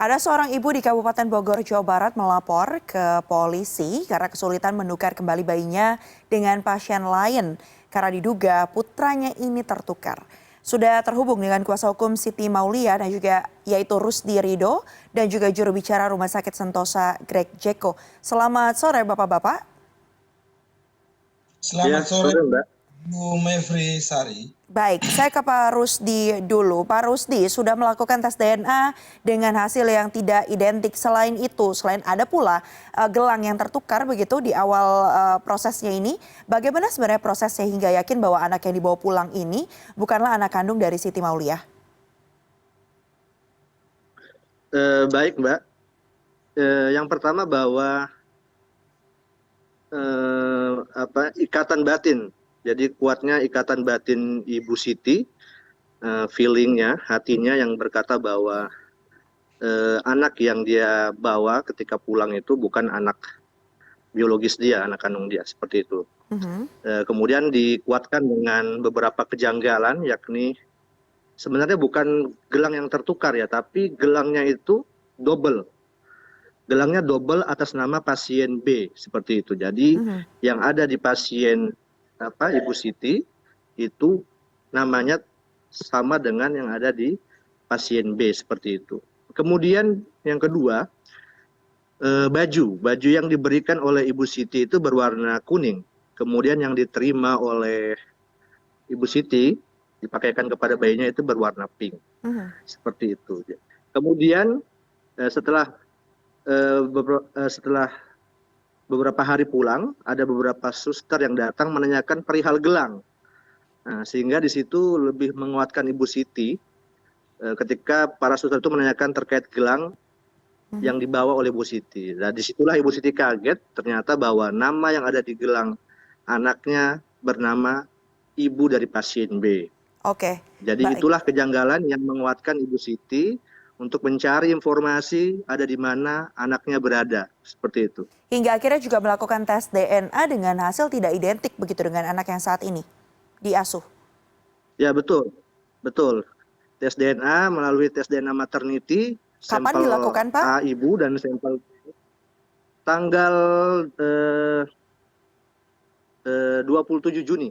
Ada seorang ibu di Kabupaten Bogor, Jawa Barat melapor ke polisi karena kesulitan menukar kembali bayinya dengan pasien lain karena diduga putranya ini tertukar. Sudah terhubung dengan kuasa hukum Siti Maulia dan juga yaitu Rusdi Rido dan juga juru bicara Rumah Sakit Sentosa Greg Jeko. Selamat sore Bapak-bapak. Selamat sore, sore Mbak. Bu Mevri Sari. Baik, saya ke Pak Rusdi dulu. Pak Rusdi sudah melakukan tes DNA dengan hasil yang tidak identik. Selain itu, selain ada pula gelang yang tertukar begitu di awal prosesnya ini, bagaimana sebenarnya proses sehingga yakin bahwa anak yang dibawa pulang ini bukanlah anak kandung dari Siti Mauliah? Baik Mbak, yang pertama bahwa ikatan batin. Jadi kuatnya ikatan batin Ibu Siti, feelingnya, hatinya yang berkata bahwa anak yang dia bawa ketika pulang itu bukan anak biologis dia, anak kandung dia, seperti itu. Kemudian dikuatkan dengan beberapa kejanggalan, yakni sebenarnya bukan gelang yang tertukar ya, tapi gelangnya itu double. Gelangnya double atas nama pasien B, seperti itu. Jadi yang ada di pasien Ibu Siti itu namanya sama dengan yang ada di pasien B, seperti itu. Kemudian yang kedua, baju yang diberikan oleh Ibu Siti itu berwarna kuning. Kemudian yang diterima oleh Ibu Siti dipakaikan kepada bayinya itu berwarna pink, seperti itu. Kemudian setelah beberapa hari pulang, ada beberapa suster yang datang menanyakan perihal gelang. Nah, sehingga di situ lebih menguatkan Ibu Siti ketika para suster itu menanyakan terkait gelang yang dibawa oleh Ibu Siti. Nah, disitulah Ibu Siti kaget ternyata bahwa nama yang ada di gelang anaknya bernama ibu dari pasien B. Oke. Jadi baik. itulah kejanggalan yang menguatkan Ibu Siti untuk mencari informasi ada di mana anaknya berada, seperti itu. Hingga akhirnya juga melakukan tes DNA dengan hasil tidak identik begitu dengan anak yang saat ini diasuh. Ya betul. Tes DNA melalui tes DNA maternity, Kapan sampel dilakukan, Pak? A ibu dan sampel tanggal 27 Juni.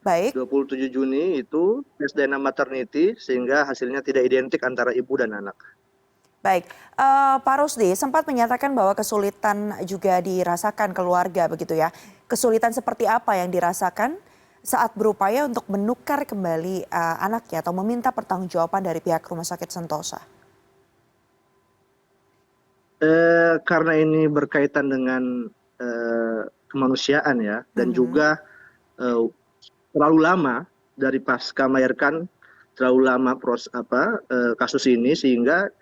Baik. 27 Juni itu tes DNA maternity sehingga hasilnya tidak identik antara ibu dan anak. Baik, Pak Rusdi sempat menyatakan bahwa kesulitan juga dirasakan keluarga begitu ya. Kesulitan seperti apa yang dirasakan saat berupaya untuk menukar kembali anaknya atau meminta pertanggungjawaban dari pihak Rumah Sakit Sentosa? Karena ini berkaitan dengan kemanusiaan ya, dan juga terlalu lama dari pasca melahirkan, terlalu lama kasus ini sehingga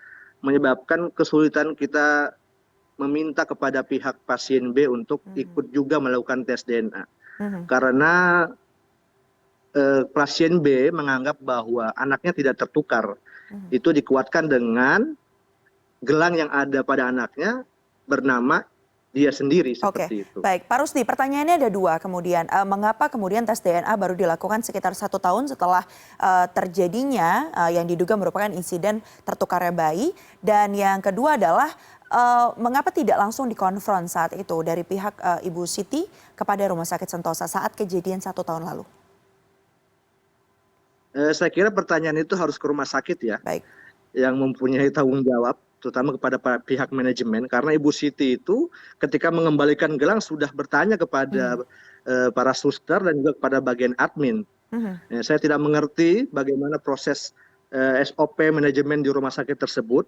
menyebabkan kesulitan kita meminta kepada pihak pasien B untuk ikut juga melakukan tes DNA. Karena pasien B menganggap bahwa anaknya tidak tertukar. Itu dikuatkan dengan gelang yang ada pada anaknya bernama dia sendiri, seperti itu. Baik, Pak Rusdi, pertanyaannya ada dua kemudian. Mengapa kemudian tes DNA baru dilakukan sekitar 1 tahun setelah terjadinya yang diduga merupakan insiden tertukarnya bayi? Dan yang kedua adalah mengapa tidak langsung dikonfront saat itu dari pihak Ibu Siti kepada Rumah Sakit Sentosa saat kejadian 1 tahun lalu? Saya kira pertanyaan itu harus ke rumah sakit ya. Baik. Yang mempunyai tanggung jawab, terutama kepada pihak manajemen, karena Ibu Siti itu ketika mengembalikan gelang sudah bertanya kepada para suster dan juga kepada bagian admin. Saya tidak mengerti bagaimana proses SOP manajemen di rumah sakit tersebut.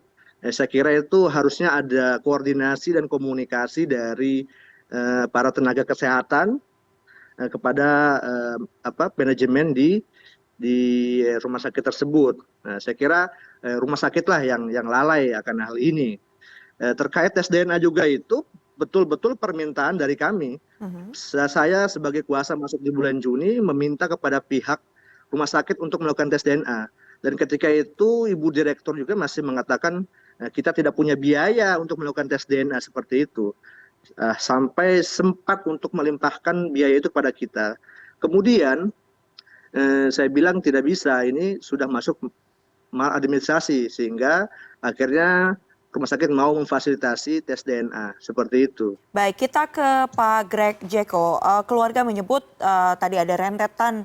Saya kira itu harusnya ada koordinasi dan komunikasi dari para tenaga kesehatan kepada manajemen di rumah sakit tersebut. Nah, saya kira rumah sakitlah yang lalai akan hal ini. Terkait tes DNA juga itu betul-betul permintaan dari kami. Saya sebagai kuasa masuk di bulan Juni meminta kepada pihak rumah sakit untuk melakukan tes DNA. Dan ketika itu Ibu Direktur juga masih mengatakan kita tidak punya biaya untuk melakukan tes DNA seperti itu. Sampai sempat untuk melimpahkan biaya itu kepada kita. Kemudian saya bilang tidak bisa, ini sudah masuk maladministrasi, sehingga akhirnya rumah sakit mau memfasilitasi tes DNA seperti itu. Baik, kita ke Pak Greg Jeko. Keluarga menyebut tadi ada rentetan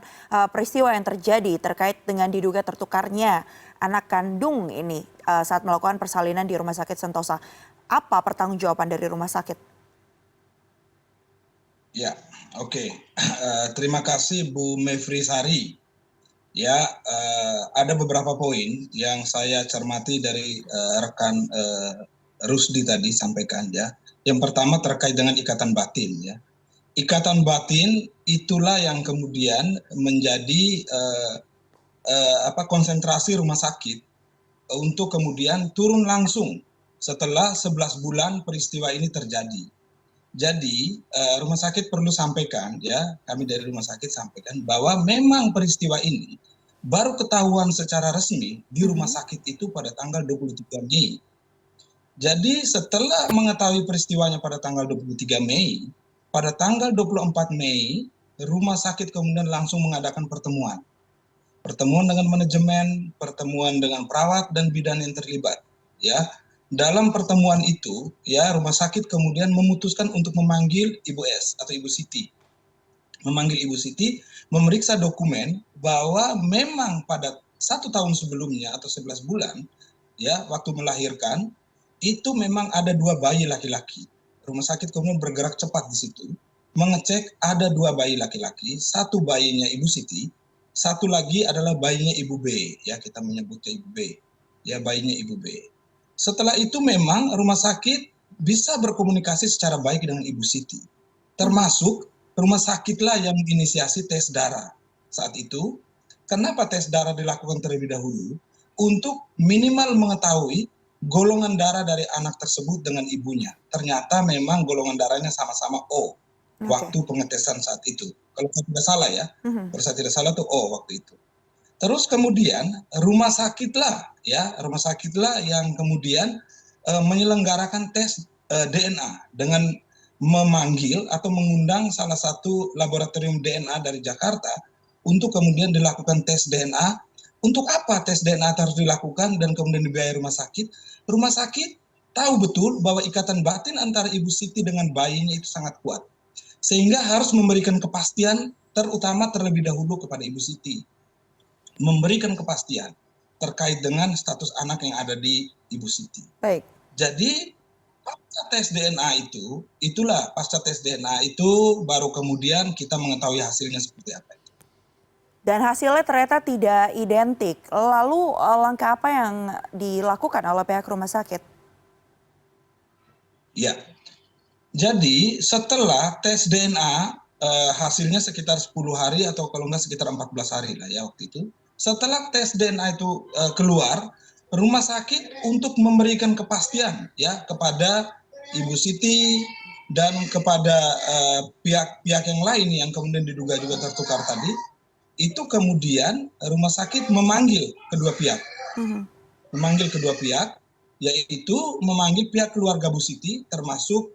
peristiwa yang terjadi terkait dengan diduga tertukarnya anak kandung ini saat melakukan persalinan di Rumah Sakit Sentosa. Apa pertanggungjawaban dari rumah sakit? Ya, oke. Terima kasih Bu Mevri Sari. Ya, ada beberapa poin yang saya cermati dari rekan Rusdi tadi sampaikan ya. Yang pertama terkait dengan ikatan batin ya. Ikatan batin itulah yang kemudian menjadi konsentrasi rumah sakit untuk kemudian turun langsung setelah 11 bulan peristiwa ini terjadi. Jadi rumah sakit perlu sampaikan ya, kami dari rumah sakit sampaikan bahwa memang peristiwa ini baru ketahuan secara resmi di rumah sakit itu pada tanggal 23 Mei. Jadi setelah mengetahui peristiwanya pada tanggal 23 Mei, pada tanggal 24 Mei rumah sakit kemudian langsung mengadakan pertemuan. Pertemuan dengan manajemen, pertemuan dengan perawat dan bidan yang terlibat ya. Dalam pertemuan itu, ya rumah sakit kemudian memutuskan untuk memanggil Ibu S atau Ibu Siti. Memanggil Ibu Siti, memeriksa dokumen bahwa memang pada 1 tahun sebelumnya atau 11 bulan, ya waktu melahirkan, itu memang ada 2 bayi laki-laki. Rumah sakit kemudian bergerak cepat di situ, mengecek ada 2 bayi laki-laki, 1 bayinya Ibu Siti, 1 lagi adalah bayinya Ibu B, ya kita menyebutnya Ibu B, ya bayinya Ibu B. Setelah itu memang rumah sakit bisa berkomunikasi secara baik dengan Ibu Siti. Termasuk rumah sakitlah yang menginisiasi tes darah. Saat itu, kenapa tes darah dilakukan terlebih dahulu? Untuk minimal mengetahui golongan darah dari anak tersebut dengan ibunya. Ternyata memang golongan darahnya sama-sama O waktu pengetesan saat itu. Kalau saya tidak salah ya, kalau saya tidak salah itu O waktu itu. Terus kemudian rumah sakitlah yang kemudian menyelenggarakan tes DNA dengan memanggil atau mengundang salah satu laboratorium DNA dari Jakarta untuk kemudian dilakukan tes DNA. Untuk apa tes DNA harus dilakukan dan kemudian dibiayai rumah sakit? Rumah sakit tahu betul bahwa ikatan batin antara Ibu Siti dengan bayinya itu sangat kuat. Sehingga harus memberikan kepastian terutama terlebih dahulu kepada Ibu Siti. Memberikan kepastian terkait dengan status anak yang ada di Ibu Siti. Baik. Jadi pasca tes DNA itu baru kemudian kita mengetahui hasilnya seperti apa. Dan hasilnya ternyata tidak identik. Lalu langkah apa yang dilakukan oleh pihak rumah sakit? Ya, jadi setelah tes DNA hasilnya sekitar 10 hari atau kalau enggak sekitar 14 hari lah ya waktu itu. Setelah tes DNA itu keluar, rumah sakit untuk memberikan kepastian ya kepada Ibu Siti dan kepada pihak-pihak yang lain yang kemudian diduga juga tertukar tadi, itu kemudian rumah sakit memanggil kedua pihak. Memanggil kedua pihak, yaitu memanggil pihak keluarga Bu Siti termasuk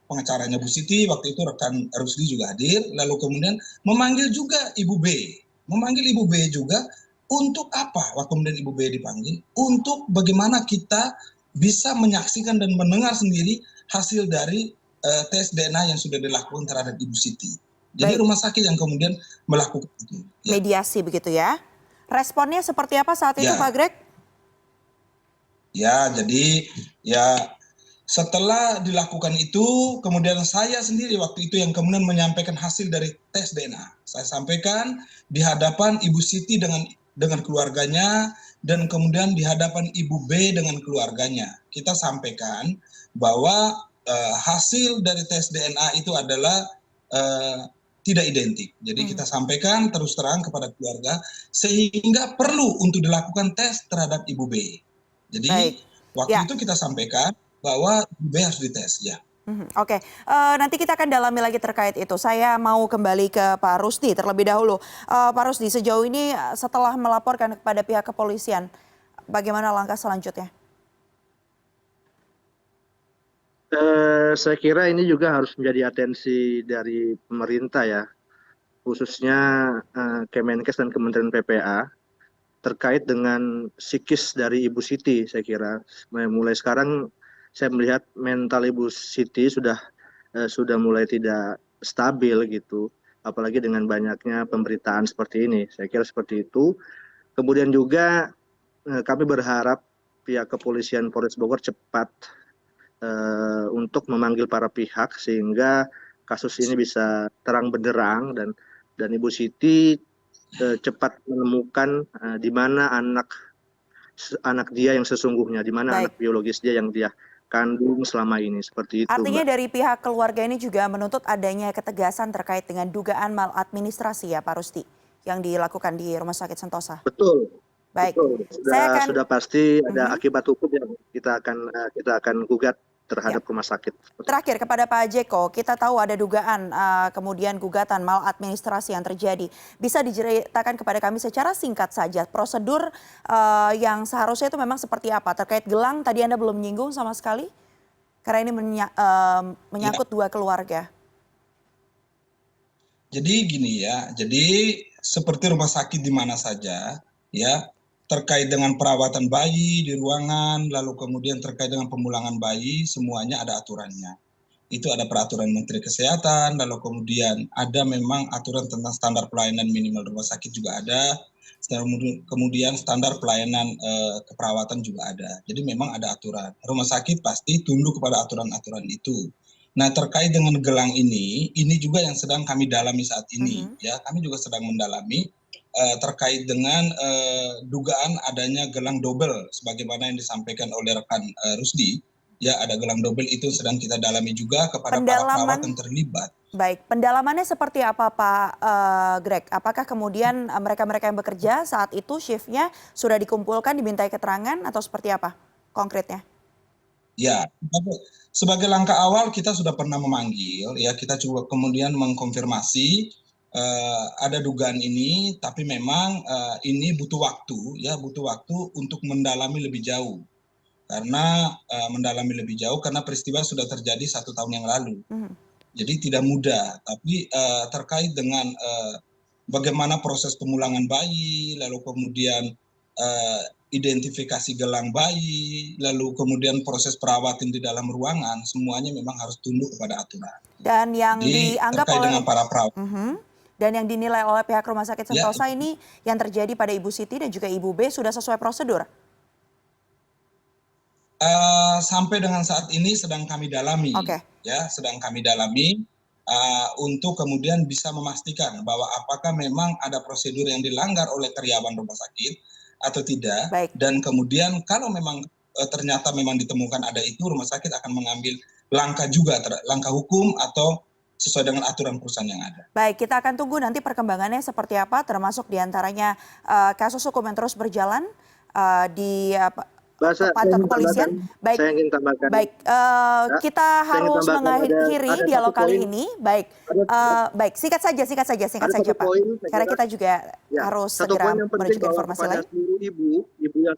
pengacaranya Bu Siti, waktu itu rekan Rusdi juga hadir, lalu kemudian memanggil juga Ibu B. Memanggil Ibu B juga untuk apa? Waktu kemudian Ibu B dipanggil, untuk bagaimana kita bisa menyaksikan dan mendengar sendiri hasil dari tes DNA yang sudah dilakukan terhadap Ibu Siti. Jadi Baik. rumah sakit yang kemudian melakukan itu. Ya. Mediasi begitu ya. Responnya seperti apa saat itu Pak Greg? Ya, jadi ya setelah dilakukan itu, kemudian saya sendiri waktu itu yang kemudian menyampaikan hasil dari tes DNA. Saya sampaikan di hadapan Ibu Siti dengan keluarganya dan kemudian di hadapan Ibu B dengan keluarganya. Kita sampaikan bahwa hasil dari tes DNA itu adalah tidak identik. Jadi kita sampaikan terus terang kepada keluarga sehingga perlu untuk dilakukan tes terhadap Ibu B. Jadi waktu itu kita sampaikan bahwa B harus dites ya. Oke, nanti kita akan dalami lagi terkait itu. Saya mau kembali ke Pak Rusdi terlebih dahulu. Pak Rusdi, sejauh ini setelah melaporkan kepada pihak kepolisian, bagaimana langkah selanjutnya? Saya kira ini juga harus menjadi atensi dari pemerintah ya, khususnya Kemenkes dan Kementerian PPA terkait dengan psikis dari Ibu Siti, saya kira. Mulai sekarang saya melihat mental Ibu Siti sudah mulai tidak stabil gitu, apalagi dengan banyaknya pemberitaan seperti ini. Saya kira seperti itu. Kemudian juga kami berharap pihak kepolisian Polres Bogor cepat untuk memanggil para pihak sehingga kasus ini bisa terang benderang dan Ibu Siti cepat menemukan di mana anak dia yang sesungguhnya, di mana Baik. anak biologis dia yang dia kandung selama ini. Seperti itu, Artinya Mbak. dari pihak keluarga ini juga menuntut adanya ketegasan terkait dengan dugaan maladministrasi ya Pak Rusdi yang dilakukan di Rumah Sakit Sentosa. Betul. Baik, Betul. saya akan Sudah pasti ada Mhm. akibat hukum yang kita akan gugat Ya. terhadap rumah sakit. Terakhir kepada Pak Jeko, kita tahu ada dugaan kemudian gugatan maladministrasi yang terjadi. Bisa diceritakan kepada kami secara singkat saja prosedur yang seharusnya itu memang seperti apa? Terkait gelang tadi Anda belum menyinggung sama sekali? Karena ini Ya, menyangkut dua keluarga. jadi gini ya, jadi seperti rumah sakit di mana saja, ya, terkait dengan perawatan bayi di ruangan, lalu kemudian terkait dengan pemulangan bayi, semuanya ada aturannya. Itu ada peraturan Menteri Kesehatan, lalu kemudian ada memang aturan tentang standar pelayanan minimal rumah sakit juga ada, kemudian standar pelayanan keperawatan juga ada. Jadi memang ada aturan. Rumah sakit pasti tunduk kepada aturan-aturan itu. Nah, terkait dengan gelang ini juga yang sedang kami dalami saat ini. Mhm. Ya, kami juga sedang mendalami terkait dengan dugaan adanya gelang double, sebagaimana yang disampaikan oleh rekan Rusdi. Ya, ada gelang double itu sedang kita dalami juga kepada para perawat yang Pendalaman terlibat. Baik, pendalamannya seperti apa Pak Greg? Apakah kemudian mereka-mereka yang bekerja saat itu shiftnya sudah dikumpulkan, dimintai keterangan atau seperti apa konkretnya? Ya, sebagai langkah awal kita sudah pernah memanggil, ya kita coba kemudian mengkonfirmasi ada dugaan ini, tapi memang ini butuh waktu, ya butuh waktu untuk mendalami lebih jauh. Karena mendalami lebih jauh karena peristiwa sudah terjadi 1 tahun yang lalu. Mhm. Jadi tidak mudah, tapi terkait dengan bagaimana proses pemulangan bayi, lalu kemudian identifikasi gelang bayi, lalu kemudian proses perawatan di dalam ruangan, semuanya memang harus tunduk kepada aturan. Dan yang Jadi dianggap terkait oleh dengan para perawat, Mhm. Dan yang dinilai oleh pihak Rumah Sakit ya Sentosa ini yang terjadi pada Ibu Siti dan juga Ibu B sudah sesuai prosedur? sampai dengan saat ini sedang kami dalami, Oke, ya sedang kami dalami untuk kemudian bisa memastikan bahwa apakah memang ada prosedur yang dilanggar oleh karyawan rumah sakit atau tidak, baik. dan kemudian kalau memang ternyata memang ditemukan ada itu, rumah sakit akan mengambil langkah juga, langkah hukum atau sesuai dengan aturan perusahaan yang ada. Baik, kita akan tunggu nanti perkembangannya seperti apa, termasuk diantaranya kasus hukum yang terus berjalan di Bahasa saya kantor ingin kepolisian. tambahkan, Baik, saya ingin tambahkan, baik. ya, Kita saya ingin harus tambahkan mengakhiri ada satu dialog kali poin, ini. Baik, ada, baik. Singkat ada saja, satu Pak. poin, saya Karena kira. kita juga Ya, harus satu poin segera yang menuju penting ke bahwa informasi kepada lain. seluruh ibu yang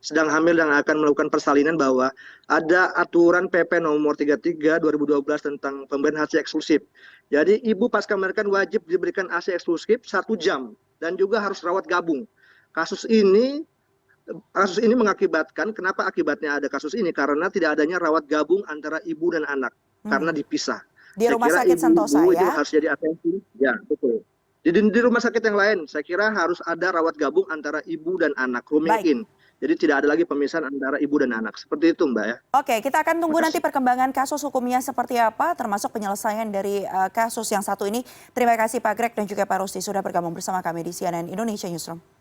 sedang hamil dan akan melakukan persalinan, bahwa ada aturan PP nomor 33 2012 tentang pemberian ASI eksklusif. Jadi ibu pasca melahirkan wajib diberikan ASI eksklusif 1 jam dan juga harus rawat gabung. Kasus ini mengakibatkan, kenapa akibatnya ada kasus ini? Karena tidak adanya rawat gabung antara ibu dan anak, karena Hmm. dipisah. Di Saya Rumah kira Sakit Sentosa ibu-ibu ini ya. harus jadi atensi. Ya, betul. Di rumah sakit yang lain, saya kira harus ada rawat gabung antara ibu dan anak, rooming Baik. in. Jadi tidak ada lagi pemisahan antara ibu dan anak. Seperti itu, Mbak ya. Oke, kita akan tunggu nanti Makasih. perkembangan kasus hukumnya seperti apa, termasuk penyelesaian dari kasus yang satu ini. Terima kasih Pak Greg dan juga Pak Rusdi sudah bergabung bersama kami di CNN Indonesia Newsroom.